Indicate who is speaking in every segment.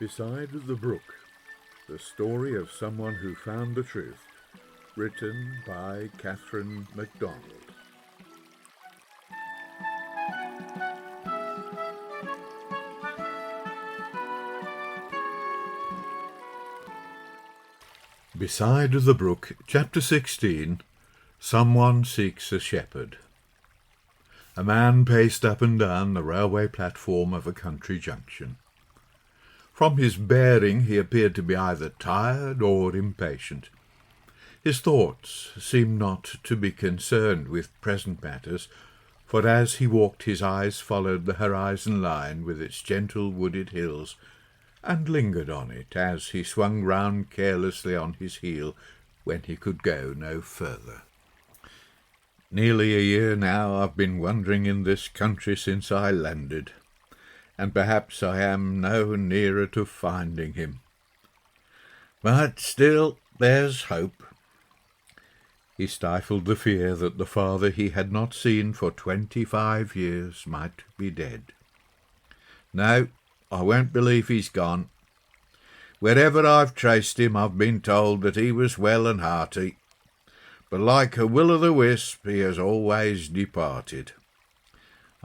Speaker 1: Beside the Brook, the story of someone who found the truth, written by McDonald. Beside the Brook, Chapter 16, Someone Seeks a Shepherd. A man paced up and down the railway platform of a country junction. From his bearing he appeared to be either tired or impatient. His thoughts seemed not to be concerned with present matters, for as he walked his eyes followed the horizon line with its gentle wooded hills, and lingered on it as he swung round carelessly on his heel when he could go no further. Nearly a year now I've been wandering in this country since I landed, and perhaps I am no nearer to finding him. But still there's hope. He stifled the fear that the father he had not seen for 25 years might be dead. No, I won't believe he's gone. Wherever I've traced him, I've been told that he was well and hearty, but like a will-o'-the-wisp he has always departed.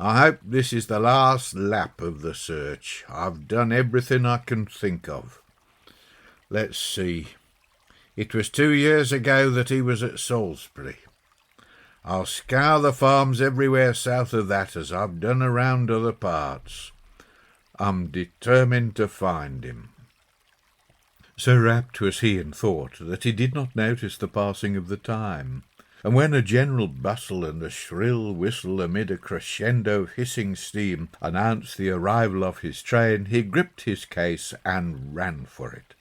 Speaker 1: I hope this is the last lap of the search. I've done everything I can think of. Let's see. It was 2 years ago that he was at Salisbury. I'll scour the farms everywhere south of that as I've done around other parts. I'm determined to find him. So rapt was he in thought that he did not notice the passing of the time, and when a general bustle and a shrill whistle amid a crescendo of hissing steam announced the arrival of his train, he gripped his case and ran for it.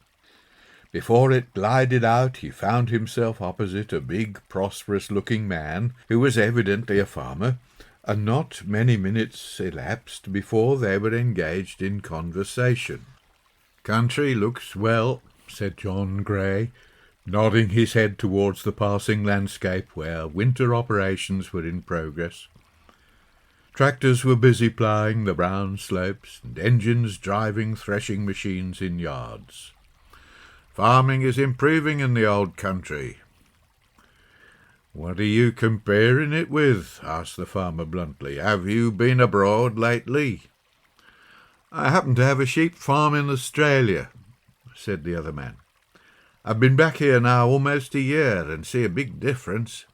Speaker 1: Before it glided out, he found himself opposite a big, prosperous-looking man, who was evidently a farmer, and not many minutes elapsed before they were engaged in conversation. "Country looks well," said John Grey, nodding his head towards the passing landscape where winter operations were in progress. Tractors were busy ploughing the brown slopes, and engines driving threshing machines in yards. Farming is improving in the old country. "What are you comparing it with?" asked the farmer bluntly. "Have you been abroad lately?" "I happen to have a sheep farm in Australia," said the other man. "I've been back here now almost a year and see a big difference.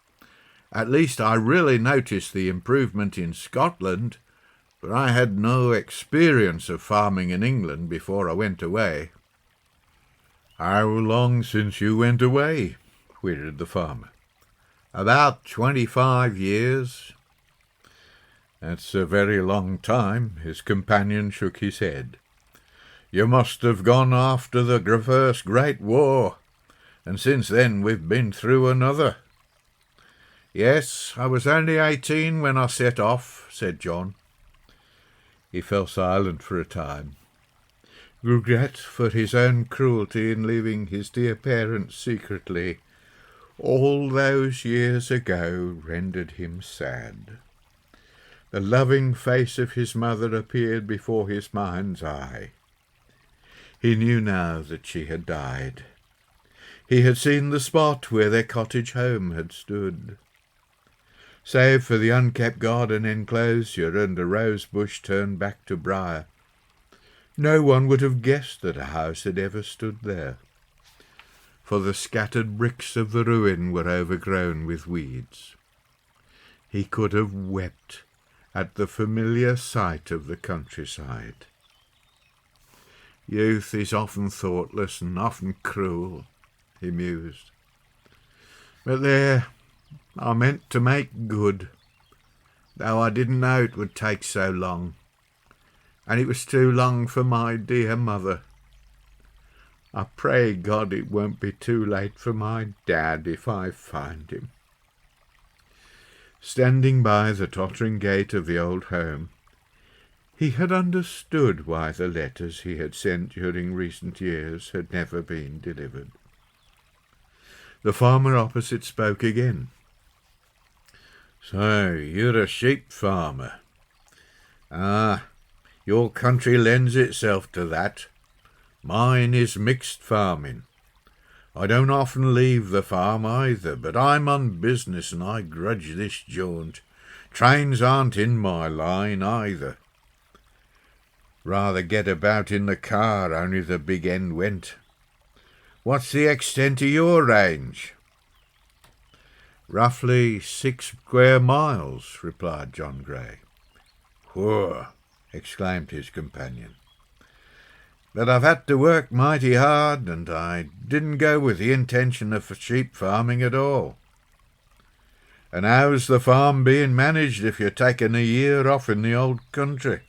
Speaker 1: At least I really noticed the improvement in Scotland, but I had no experience of farming in England before I went away." "How long since you went away?" queried the farmer. "About 25 years." "That's a very long time." His companion shook his head. "You must have gone after the first Great War, and since then we've been through another." "Yes, I was only 18 when I set off," said John. He fell silent for a time. Regret for his own cruelty in leaving his dear parents secretly all those years ago rendered him sad. The loving face of his mother appeared before his mind's eye. He knew now that she had died. He had seen the spot where their cottage home had stood. Save for the unkept garden enclosure and a rose bush turned back to briar, no one would have guessed that a house had ever stood there, for the scattered bricks of the ruin were overgrown with weeds. He could have wept at the familiar sight of the countryside. "Youth is often thoughtless and often cruel," he mused. "But there, I meant to make good, though I didn't know it would take so long. And it was too long for my dear mother. I pray God it won't be too late for my dad if I find him." Standing by the tottering gate of the old home, he had understood why the letters he had sent during recent years had never been delivered. The farmer opposite spoke again. "So you're a sheep farmer? Ah, Your country lends itself to that. Mine is mixed farming. I don't often leave the farm either, but I'm on business and I grudge this jaunt. Trains aren't in my line either. Rather get about in the car, only the big end went. What's the extent of your range? Roughly 6 square miles, replied John Gray. Whoa, exclaimed his companion. But I've had to work mighty hard, and I didn't go with the intention of sheep farming at all. And how's the farm being managed if you're taking a year off in the old country?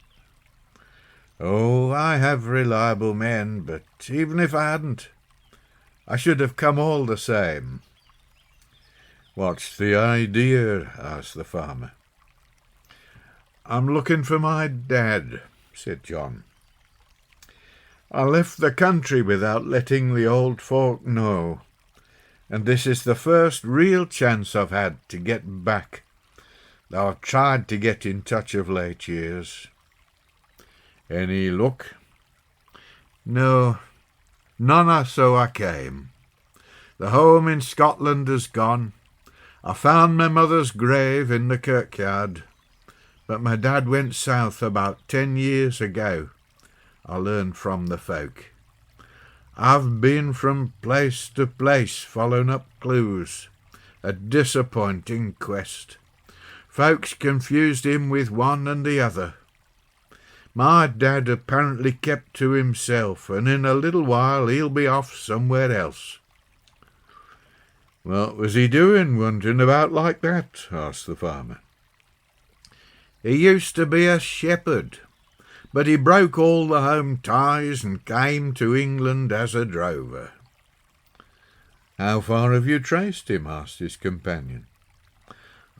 Speaker 1: Oh, I have reliable men, but even if I hadn't, I should have come all the same. What's the idea? Asked the farmer. I'm looking for my dad, said John. I left the country without letting the old folk know, and this is the first real chance I've had to get back, though I've tried to get in touch of late years. Any luck? No, none, so I came. The home in Scotland is gone. I found my mother's grave in the kirkyard, but my dad went south about 10 years ago, I learned from the folk. I've been from place to place following up clues, a disappointing quest. Folks confused him with one and the other. My dad apparently kept to himself, and in a little while he'll be off somewhere else. What was he doing wandering about like that? Asked the farmer. He used to be a shepherd, but he broke all the home ties and came to England as a drover. How far have you traced him? Asked his companion.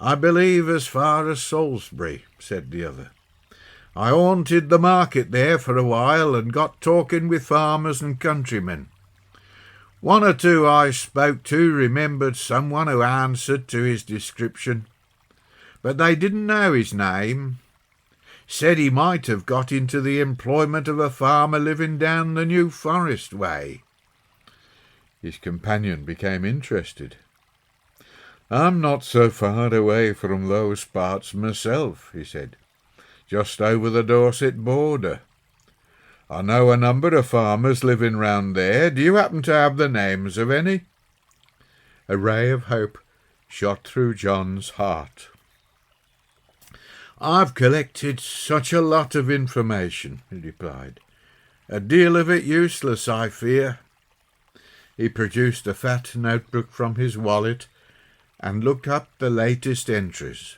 Speaker 1: I believe as far as Salisbury, said the other. I haunted the market there for a while and got talking with farmers and countrymen. One or two I spoke to remembered someone who answered to his description, but they didn't know his name. Said he might have got into the employment of a farmer living down the New Forest way. His companion became interested. I'm not so far away from those parts myself, he said, just over the Dorset border. I know a number of farmers living round there. Do you happen to have the names of any? A ray of hope shot through John's heart. I've collected such a lot of information, he replied. A deal of it useless, I fear. He produced a fat notebook from his wallet and looked up the latest entries.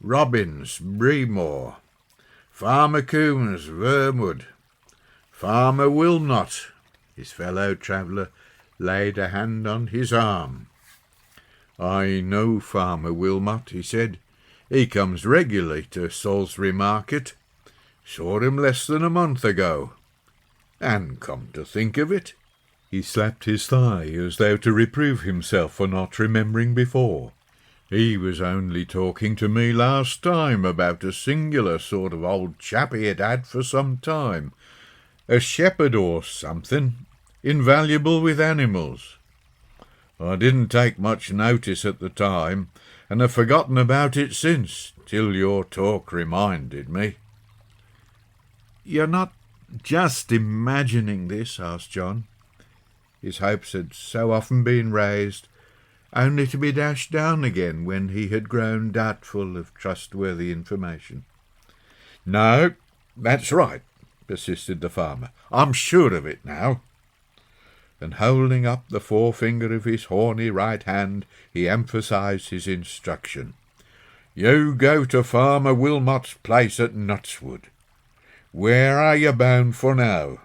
Speaker 1: Robbins, Breamore. Farmer Coombs, Vermwood. Farmer Wilmot. His fellow traveller laid a hand on his arm. I know Farmer Wilmot, he said. He comes regularly to Salisbury Market. Saw him less than a month ago. And come to think of it, he slapped his thigh as though to reprove himself for not remembering before. He was only talking to me last time about a singular sort of old chap he had had for some time, a shepherd or something, invaluable with animals. I didn't take much notice at the time, and have forgotten about it since, till your talk reminded me. You're not just imagining this? Asked John. His hopes had so often been raised, only to be dashed down again when he had grown doubtful of trustworthy information. No, that's right, persisted the farmer. I'm sure of it now. And holding up the forefinger of his horny right hand, he emphasized his instruction. You go to Farmer Wilmot's place at Knutswood. Where are you bound for now?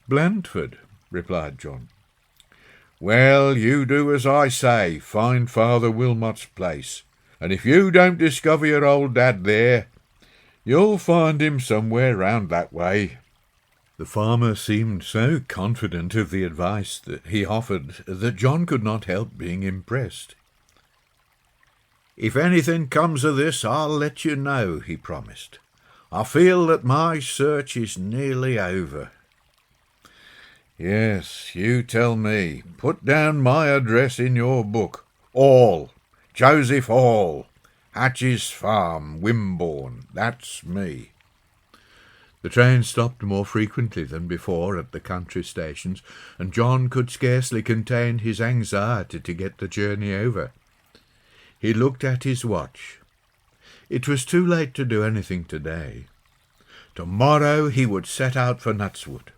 Speaker 1: Blandford, replied John. Well, you do as I say, find Father Wilmot's place, and if you don't discover your old dad there, you'll find him somewhere round that way. The farmer seemed so confident of the advice that he offered that John could not help being impressed. If anything comes of this, I'll let you know, he promised. I feel that my search is nearly over. Yes, you tell me. Put down my address in your book. All. Joseph Hall. Hatch's Farm, Wimborne. That's me. The train stopped more frequently than before at the country stations, and John could scarcely contain his anxiety to get the journey over. He looked at his watch. It was too late to do anything today. Tomorrow he would set out for Knutswood.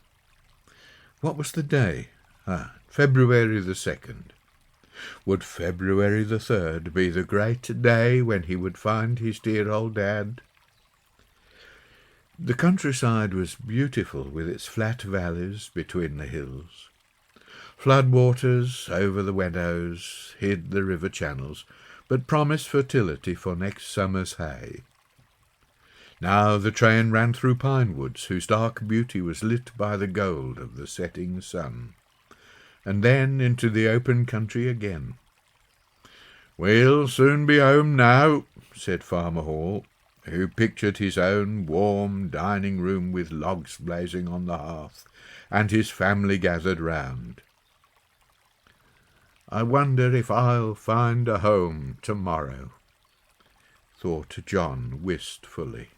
Speaker 1: What was the day? February the 2nd. Would February the 3rd be the great day when he would find his dear old dad? The countryside was beautiful with its flat valleys between the hills. Floodwaters over the meadows hid the river channels, but promised fertility for next summer's hay. Now the train ran through pine woods, whose dark beauty was lit by the gold of the setting sun, and then into the open country again. "We'll soon be home now," said Farmer Hall, who pictured his own warm dining-room with logs blazing on the hearth, and his family gathered round. "I wonder if I'll find a home tomorrow," thought John wistfully.